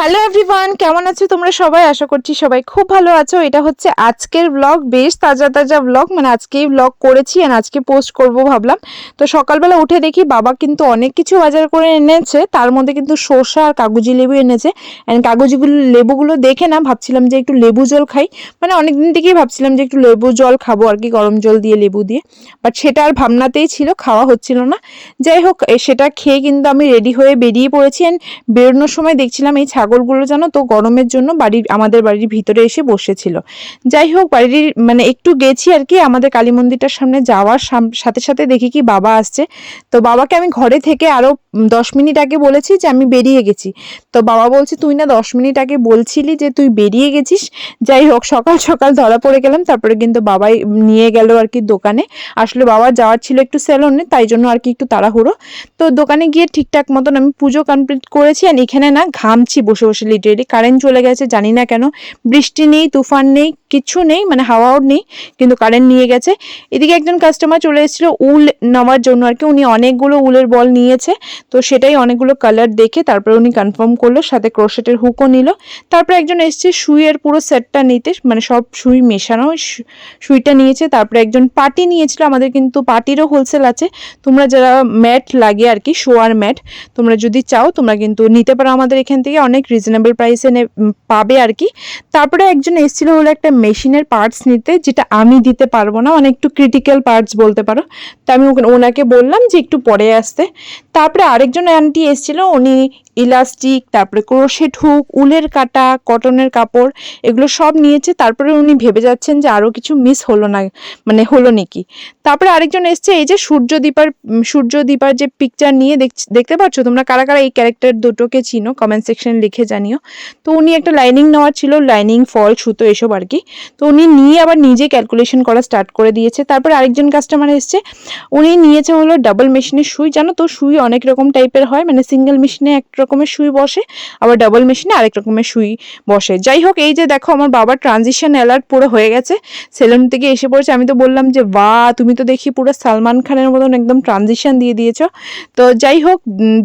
Hello everyone, কেমন আছো তোমরা সবাই? আশা করছি সবাই খুব ভালো আছো। এটা হচ্ছে আজকের ব্লগ, বেশ তাজা তাজা ব্লগ, মানে আজকেই ব্লগ করেছি আর আজকে পোস্ট করব ভাবলাম। তো সকালবেলা উঠে দেখি বাবা কিন্তু অনেক কিছু বাজার করে এনেছে, তার মধ্যে কিন্তু শসা আর কাগজি লেবু এনেছে। অ্যান্ড কাগজিগুলো লেবুগুলো দেখে না ভাবছিলাম যে একটু লেবু জল খাই, মানে অনেকদিন থেকেই ভাবছিলাম যে একটু লেবু জল খাবো আর কি, গরম জল দিয়ে লেবু দিয়ে, বাট সেটা আর ভাবনাতেই ছিল, খাওয়া হচ্ছিল না। যাই হোক, সেটা খেয়ে কিন্তু আমি রেডি হয়ে বেরিয়ে পড়েছি। অ্যান্ড বেরোনোর সময় দেখছিলাম এই ছাগলগুলো জানো তো গরমের জন্য আমাদের বাড়ির ভিতরে এসে বসেছিল। যাই হোক, বাড়ির মানে একটু গেছি আর কি, আমাদের কালী মন্দিরটার সামনে যাওয়ার সাথে সাথে দেখি কি বাবা আসছে। তো বাবাকে আমি ঘরে থেকে আরো 10 মিনিট আগে বলেছি যে আমি বেরিয়ে গেছি। তো বাবা বলছে তুই না 10 মিনিট আগে বলছিলি যে তুই বেরিয়ে গেছিস। যাই হোক, সকাল সকাল ধরা পড়ে গেলাম। তারপরে কিন্তু বাবাই নিয়ে গেল আর কি দোকানে। আসলে বাবার যাওয়ার ছিল একটু সেলুনে, তাই জন্য আর কি একটু তাড়াহুড়ো। তো দোকানে গিয়ে ঠিকঠাক মতন আমি পুজো কমপ্লিট করেছি। আর এখানে না ঘামছি বসে বসে, লিটারেলি কারেন্ট চলে গেছে, জানি না কেন। বৃষ্টি নেই, তুফান নেই, কিচ্ছু নেই, মানে হাওয়াও নেই, কিন্তু কারেন্ট নিয়ে গেছে। এদিকে একজন কাস্টমার চলে এসেছিল উল নেওয়ার জন্য আর কি, উনি অনেকগুলো উলের বল নিয়েছে। তো সেটাই অনেকগুলো কালার দেখে তারপরে উনি কনফার্ম করলো, সাথে ক্রোশেটের হুকও নিল। তারপরে একজন এসছে সুইয়ের পুরো সেটটা নিতে, মানে সব সুই মেশানো সুইটা নিয়েছে। তারপরে একজন পাটি নিয়েছিল, আমাদের কিন্তু পাটিরও হোলসেল আছে। তোমরা যারা ম্যাট লাগে আর কি, শোয়ার ম্যাট, তোমরা যদি চাও তোমরা কিন্তু নিতে পারো আমাদের এখান থেকে, অনেক রিজনেবল প্রাইসে পাবে আর কি। তারপরে একজন এসেছিল হলো একটা মেশিনের পার্টস নিতে, যেটা আমি দিতে পারবো না, মানে একটু ক্রিটিক্যাল পার্টস বলতে পারো। তো আমি ওনাকে বললাম যে একটু পরে আসতে। তারপরে আরেকজন আন্টি এসেছিল, উনি ইলাস্টিক, তারপরে ক্রোশেট হুক, উলের কাটা, কটনের কাপড়, এগুলো সব নিয়েছে। তারপরে উনি ভেবে যাচ্ছেন যে আরও কিছু মিস হলো না, মানে হলো নাকি। তারপরে আরেকজন এসছে, এই যে সূর্যদীপার যে পিকচার নিয়ে দেখতে পাচ্ছ তোমরা, কারা কারা এই ক্যারেক্টার দুটোকে চিনো কমেন্ট সেকশনে লিখে জানিও। তো উনি একটা লাইনিং নেওয়ার ছিল, লাইনিং, ফল, সুতো এসব আর কি। তো উনি নিয়ে আবার নিজে ক্যালকুলেশন করা স্টার্ট করে দিয়েছে। তারপর আরেকজন কাস্টমার এসছে, উনি নিয়েছে হলো ডাবল মেশিনের সুই। জানো তো সুই অনেক রকম টাইপের হয়, মানে সিঙ্গেল মেশিনে এক রকমের সুই বসে, আবার ডাবল মেশিনে আরেক রকমের সুই বসে। যাই হোক, এই যে দেখো আমার বাবার ট্রানজিশন অ্যালার্ট পুরো হয়ে গেছে, সেলুন থেকে এসে পড়েছে। আমি তো বললাম যে বাহ, তুমি তো দেখি পুরো সালমান খানের মতন একদম ট্রানজিশন দিয়ে দিয়েছো। তো যাই হোক,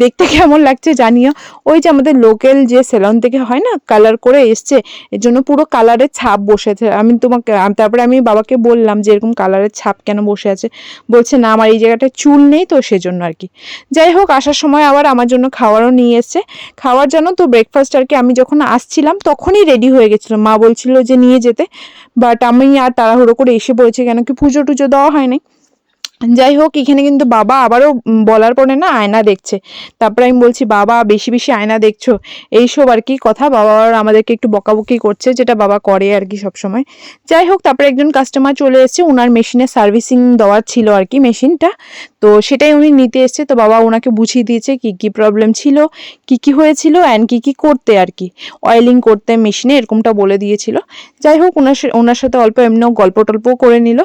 দেখতে কেমন লাগছে জানিও। ওই যে আমাদের লোকাল যে সেলুন থেকে হয় না, কালার করে এসছে, এর জন্য পুরো কালারের ছাপ বসেছে। তারপরে আমি বাবাকে বললাম যে এরকম কালারের ছাপ কেন বসে আছে। বলছে না, আমার এই জায়গাটা চুল নেই তো সেজন্য আর কি। যাই হোক, আসার সময় আবার আমার জন্য খাওয়ারও নিয়ে এসছে। খাওয়ার জন্য তো ব্রেকফাস্ট আর কি, আমি যখন আসছিলাম তখনই রেডি হয়ে গেছিল, মা বলছিল যে নিয়ে যেতে, বাট আমি আর তাড়াহুড়ো করে এসে পড়েছি, কেন কি পুজো টুজো দেওয়া হয়নি। যাই হোক, এখানে কিন্তু বাবা আবারও বলার পরে না আয়না দেখছে। তারপরে আমি বলছি বাবা বেশি বেশি আয়না দেখছো, এইসব আর কি কথা। বাবা আমাদেরকে একটু বকাবকি করছে, যেটা বাবা করে আর কি সবসময়। যাই হোক, তারপরে একজন কাস্টমার চলে এসেছে, ওনার মেশিনে সার্ভিসিং দেওয়ার ছিল আর কি মেশিনটা। তো সেটাই উনি নিতে এসছে। তো বাবা ওনাকে বুঝিয়ে দিয়েছে কি কি প্রবলেম ছিল, কি কি হয়েছিল, অ্যান্ড কি কি করতে আর কি, অয়েলিং করতে মেশিনে, এরকমটা বলে দিয়েছিল। যাই হোক, ওনার সাথে অল্প এমনিও গল্প টল্পও করে নিল।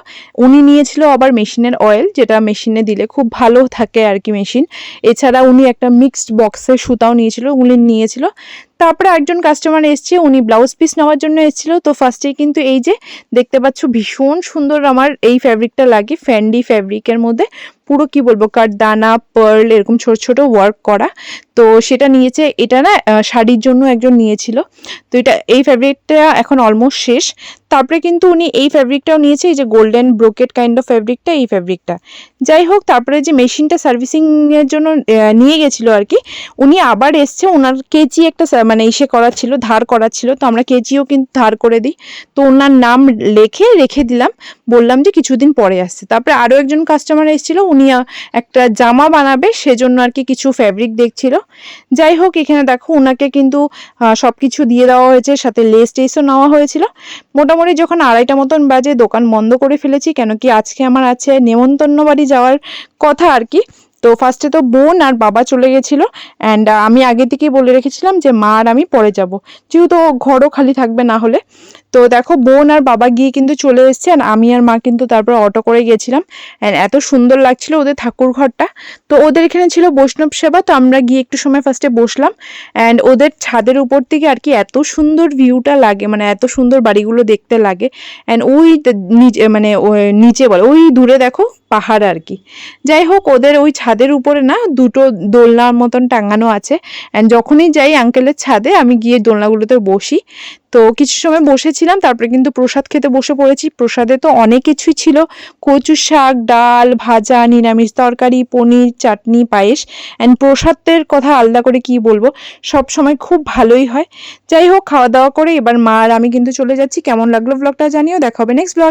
উনি নিয়েছিল আবার মেশিনের অয়েল, যেটা মেশিনে দিলে খুব ভালো থাকে আর কি মেশিন। এছাড়া উনি একটা মিক্সড বক্সের সুতাও নিয়েছিল, উনি নিয়েছিল। তারপরে একজন কাস্টমার এসছে, উনি ব্লাউজ পিস নেওয়ার জন্য এসেছিল। তো ফার্স্টে কিন্তু এই যে দেখতে পাচ্ছ ভীষণ সুন্দর আমার এই ফ্যাব্রিকটা লাগে, ফ্যান্ডি ফ্যাব্রিকের মধ্যে পুরো কি বলবো কাঠদানা পার্ল এরকম ছোট ছোট ওয়ার্ক করা। তো সেটা নিয়েছে, এটা না শাড়ির জন্য একজন নিয়েছিল। তো এই ফ্যাব্রিকটা এখন অলমোস্ট শেষ। তারপরে কিন্তু উনি এই ফ্যাব্রিকটাও নিয়েছে, এই যে গোল্ডেন ব্রোকেট কাইন্ড অফ ফ্যাব্রিকটা, এই ফ্যাব্রিকটা। যাই হোক, তারপরে যে মেশিনটা সার্ভিসিং এর জন্য নিয়ে গেছিল আর কি, উনি আবার এসছে, ওনার কেচি একটা মানে ইসে করা ছিল, ধার করা ছিল। তো আমরা কেচিও কিন্তু ধার করে দিই। তো ওনার নাম রেখে দিলাম, বললাম যে কিছুদিন পরে আসছে। তারপরে আরও একজন কাস্টমার এসেছিল, উনি একটা জামা বানাবে সেজন্য আর কি কিছু ফ্যাব্রিক দেখছিল। যাই হোক, এখানে দেখো ওনাকে কিন্তু সব কিছু দিয়ে দেওয়া হয়েছে, সাথে লেস টেসও নেওয়া হয়েছিল। মোটামুটি যখন 2:30 মতন বাজে, দোকান বন্ধ করে ফেলেছি, কেন কি আজকে আমার আছে নেমন্তন্ন বাড়ি যাওয়ার কথা আর কি। তো ফার্স্টে তো বোন আর বাবা চলে গেছিলো, অ্যান্ড আমি আগে থেকেই বলে রেখেছিলাম যে মা আর আমি পরে যাব, যেহেতু ঘরও খালি থাকবে না হলে। তো দেখো বোন আর বাবা গিয়ে কিন্তু চলে এসছে, আর আমি আর মা কিন্তু তারপর অটো করে গেছিলাম। অ্যান্ড এত সুন্দর লাগছিল ওদের ঠাকুর ঘরটা। তো ওদের এখানে ছিল বৈষ্ণব সেবা, তো আমরা গিয়ে একটু সময় ফার্স্টে বসলাম। অ্যান্ড ওদের ছাদের উপর থেকে আর কি এত সুন্দর ভিউটা লাগে, মানে এত সুন্দর বাড়িগুলো দেখতে লাগে। অ্যান্ড ওই নিচে মানে নিচে বলে ওই দূরে দেখো পাহাড় আর কি। যাই হোক ওদের ওই ছাদের উপরে না দুটো দোলনার মতন টাঙানো আছে। অ্যান্ড যখনই যাই আঙ্কেলের ছাদে আমি গিয়ে দোলনাগুলোতে বসি। তো কিছু সময় বসেছিলাম, তারপরে কিন্তু প্রসাদ খেতে বসে পড়েছি। প্রসাদে তো অনেক কিছুই ছিল, কচু শাক, ডাল, ভাজা, নিরামিষ তরকারি, পনির, চাটনি, পায়েস। অ্যান্ড প্রসাদের কথা আলাদা করে কি বলবো, সব সময় খুব ভালোই হয়। যাই হোক খাওয়া দাওয়া করে এবার মা আর আমি কিন্তু চলে যাচ্ছি। কেমন লাগলো ব্লগটা জানিও, দেখা হবে নেক্সট ব্লগ।